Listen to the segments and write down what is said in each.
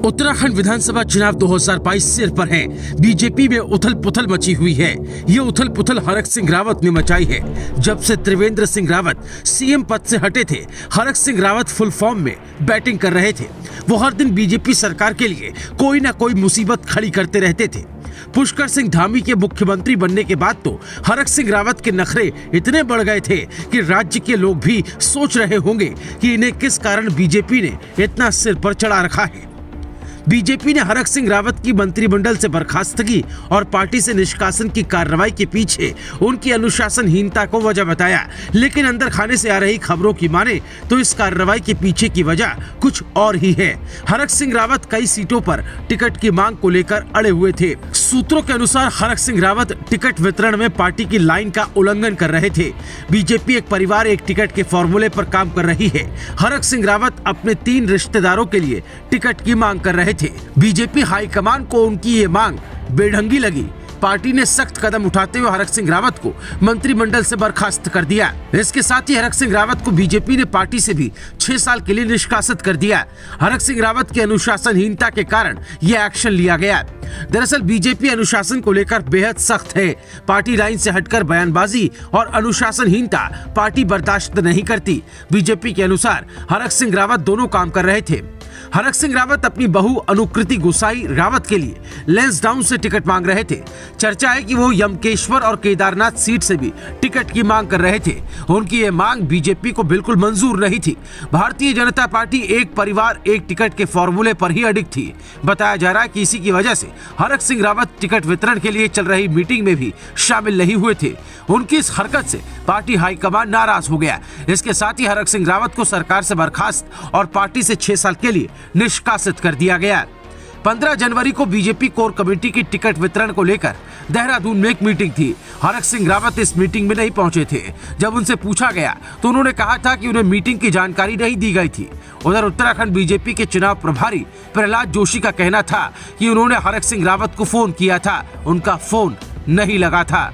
उत्तराखंड विधानसभा चुनाव 2022 सिर पर है। बीजेपी में उथल पुथल मची हुई है। ये उथल पुथल हरक सिंह रावत ने मचाई है। जब से त्रिवेंद्र सिंह रावत सीएम पद से हटे थे, हरक सिंह रावत फुल फॉर्म में बैटिंग कर रहे थे। वो हर दिन बीजेपी सरकार के लिए कोई न कोई मुसीबत खड़ी करते रहते थे। पुष्कर सिंह धामी के मुख्यमंत्री बनने के बाद तो हरक सिंह रावत के नखरे इतने बढ़ गए थे कि राज्य के लोग भी सोच रहे होंगे कि इन्हें किस कारण बीजेपी ने इतना सिर पर चढ़ा रखा है। बीजेपी ने हरक सिंह रावत की मंत्रिमंडल से बर्खास्तगी और पार्टी से निष्कासन की कार्रवाई के पीछे उनकी अनुशासनहीनता को वजह बताया, लेकिन अंदर खाने से आ रही खबरों की माने तो इस कार्रवाई के पीछे की वजह कुछ और ही है। हरक सिंह रावत कई सीटों पर टिकट की मांग को लेकर अड़े हुए थे। सूत्रों के अनुसार हरक सिंह रावत टिकट वितरण में पार्टी की लाइन का उल्लंघन कर रहे थे। बीजेपी एक परिवार एक टिकट के फॉर्मूले पर काम कर रही है। हरक सिंह रावत अपने 3 रिश्तेदारों के लिए टिकट की मांग कर रहे थे। बीजेपी हाईकमान को उनकी ये मांग बेढंगी लगी। पार्टी ने सख्त कदम उठाते हुए हरक सिंह रावत को मंत्रिमंडल से बर्खास्त कर दिया। इसके साथ ही हरक सिंह रावत को बीजेपी ने पार्टी से भी 6 साल के लिए निष्कासित कर दिया। हरक सिंह रावत की अनुशासनहीनता के कारण यह एक्शन लिया गया। दरअसल बीजेपी अनुशासन को लेकर बेहद सख्त है। पार्टी लाइन से हटकर बयानबाजी और अनुशासनहीनता पार्टी बर्दाश्त नहीं करती। बीजेपी के अनुसार हरक सिंह रावत दोनों काम कर रहे थे। हरक सिंह रावत अपनी बहू अनुकृति गुसाई रावत के लिए लैंसडाउन से टिकट मांग रहे थे। चर्चा है कि वो यमकेश्वर और केदारनाथ सीट से भी टिकट की मांग कर रहे थे। उनकी ये मांग बीजेपी को बिल्कुल मंजूर नहीं थी। भारतीय जनता पार्टी एक परिवार एक टिकट के फॉर्मूले पर ही अडिग थी। बताया जा रहा है कि इसी की वजह से हरक सिंह रावत टिकट वितरण के लिए चल रही मीटिंग में भी शामिल नहीं हुए थे। उनकी इस हरकत से पार्टी हाईकमान नाराज हो गया। इसके साथ ही हरक सिंह रावत को सरकार से बर्खास्त और पार्टी से 6 साल के लिए निष्कासित कर दिया गया। 15 जनवरी को बीजेपी कोर कमेटी की टिकट वितरण को लेकर देहरादून में एक मीटिंग थी। हरक सिंह रावत इस मीटिंग में नहीं पहुंचे थे। जब उनसे पूछा गया तो उन्होंने कहा था कि उन्हें मीटिंग की जानकारी नहीं दी गई थी। उधर उत्तराखंड बीजेपी के चुनाव प्रभारी प्रहलाद जोशी का कहना था कि उन्होंने हरक सिंह रावत को फोन किया था, उनका फोन नहीं लगा था।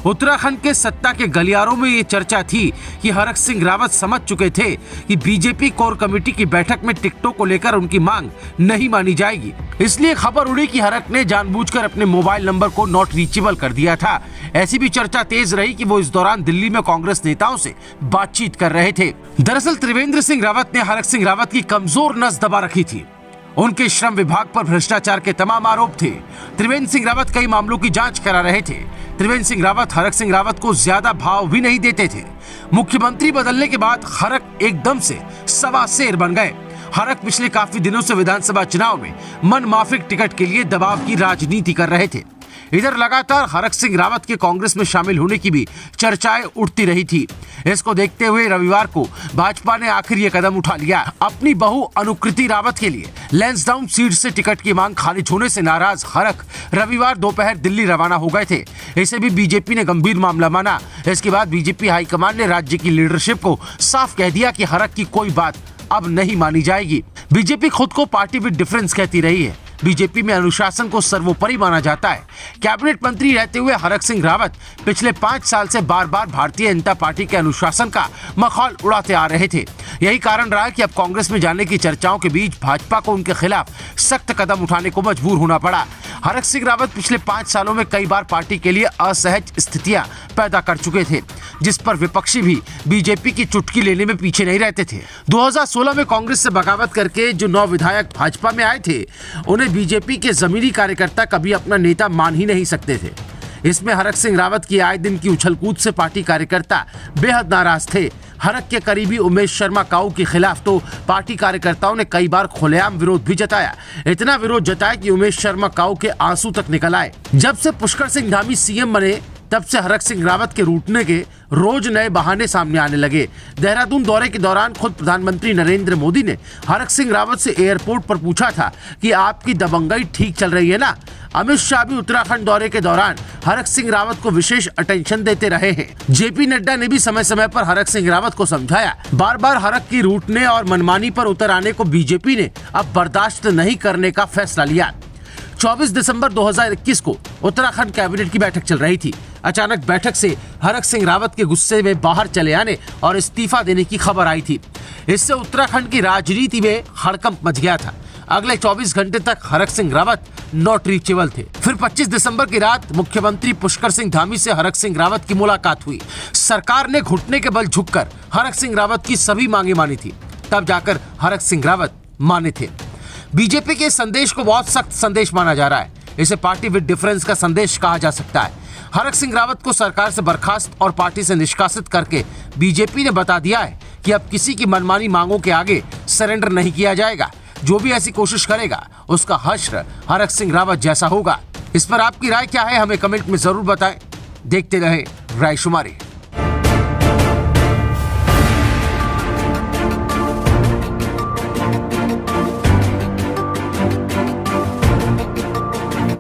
उत्तराखंड के सत्ता के गलियारों में ये चर्चा थी कि हरक सिंह रावत समझ चुके थे कि बीजेपी कोर कमेटी की बैठक में टिकटों को लेकर उनकी मांग नहीं मानी जाएगी। इसलिए खबर उड़ी कि हरक ने जानबूझकर अपने मोबाइल नंबर को नॉट रीचेबल कर दिया था। ऐसी भी चर्चा तेज रही कि वो इस दौरान दिल्ली में कांग्रेस नेताओं से बातचीत कर रहे थे। दरअसल त्रिवेंद्र सिंह रावत ने हरक सिंह रावत की कमजोर नस दबा रखी थी। उनके श्रम विभाग पर भ्रष्टाचार के तमाम आरोप थे। त्रिवेंद्र सिंह रावत कई मामलों की जांच करा रहे थे। त्रिवेंद्र सिंह रावत हरक सिंह रावत को ज्यादा भाव भी नहीं देते थे। मुख्यमंत्री बदलने के बाद हरक एकदम से सवा शेर बन गए। हरक पिछले काफी दिनों से विधानसभा चुनाव में मनमाफिक टिकट के लिए दबाव की राजनीति कर रहे थे। इधर लगातार हरक सिंह रावत के कांग्रेस में शामिल होने की भी चर्चाएं उठती रही थी। इसको देखते हुए रविवार को भाजपा ने आखिर ये कदम उठा लिया। अपनी बहू अनुकृति रावत के लिए लैंसडाउन सीट से टिकट की मांग खारिज होने से नाराज हरक रविवार दोपहर दिल्ली रवाना हो गए थे। इसे भी बीजेपी ने गंभीर मामला माना। इसके बाद बीजेपी हाईकमान ने राज्य की लीडरशिप को साफ कह दिया कि हरक की कोई बात अब नहीं मानी जाएगी। बीजेपी खुद को पार्टी विद डिफरेंस कहती रही है। बीजेपी में अनुशासन को सर्वोपरि माना जाता है। कैबिनेट मंत्री रहते हुए हरक सिंह रावत पिछले 5 साल से बार बार भारतीय जनता पार्टी के अनुशासन का मखौल उड़ाते आ रहे थे। यही कारण रहा कि अब कांग्रेस में जाने की चर्चाओं के बीच भाजपा को उनके खिलाफ सख्त कदम उठाने को मजबूर होना पड़ा। हरक सिंह रावत पिछले 5 सालों में कई बार पार्टी के लिए असहज स्थितियां पैदा कर चुके थे, जिस पर विपक्षी भी बीजेपी की चुटकी लेने में पीछे नहीं रहते थे। 2016 में कांग्रेस से बगावत करके जो 9 विधायक भाजपा में आए थे, उन्हें बीजेपी के जमीनी कार्यकर्ता कभी अपना नेता मान ही नहीं सकते थे। इसमें हरक सिंह रावत की आए दिन की उछलकूद से पार्टी कार्यकर्ता बेहद नाराज थे। हरक के करीबी उमेश शर्मा काऊ के खिलाफ तो पार्टी कार्यकर्ताओं ने कई बार खुलेआम विरोध भी जताया। इतना विरोध जताया कि उमेश शर्मा काऊ के आंसू तक निकल आए। जब से पुष्कर सिंह धामी सीएम बने, तब से हरक सिंह रावत के रूठने के रोज नए बहाने सामने आने लगे। देहरादून दौरे के दौरान खुद प्रधानमंत्री नरेंद्र मोदी ने हरक सिंह रावत से एयरपोर्ट पर पूछा था कि आपकी दबंगई ठीक चल रही है ना। अमित शाह भी उत्तराखंड दौरे के दौरान हरक सिंह रावत को विशेष अटेंशन देते रहे हैं। जेपी नड्डा ने भी समय समय पर हरक सिंह रावत को समझाया। बार बार हरक की रूठने और मनमानी पर उतर आने को बीजेपी ने अब बर्दाश्त नहीं करने का फैसला लिया। 24 दिसंबर 2021 को उत्तराखंड कैबिनेट की बैठक चल रही थी। अचानक बैठक से हरक सिंह रावत के गुस्से में बाहर चले आने और इस्तीफा देने की खबर आई थी। इससे उत्तराखंड की राजनीति में हड़कंप मच गया था। अगले 24 घंटे तक हरक सिंह रावत नॉट रीचेबल थे। फिर 25 दिसंबर की रात मुख्यमंत्री पुष्कर सिंह धामी से हरक सिंह रावत की मुलाकात हुई। सरकार ने घुटने के बल झुककर हरक सिंह रावत की सभी मांगे मानी थी, तब जाकर हरक सिंह रावत माने थे। बीजेपी के संदेश को बहुत सख्त संदेश माना जा रहा है। इसे पार्टी विद डिफरेंस का संदेश कहा जा सकता है। हरक सिंह रावत को सरकार से बर्खास्त और पार्टी से निष्कासित करके बीजेपी ने बता दिया है कि अब किसी की मनमानी मांगों के आगे सरेंडर नहीं किया जाएगा। जो भी ऐसी कोशिश करेगा उसका हश्र हरक सिंह रावत जैसा होगा। इस पर आपकी राय क्या है, हमें कमेंट में जरूर बताएं। देखते रहें रायशुमारी।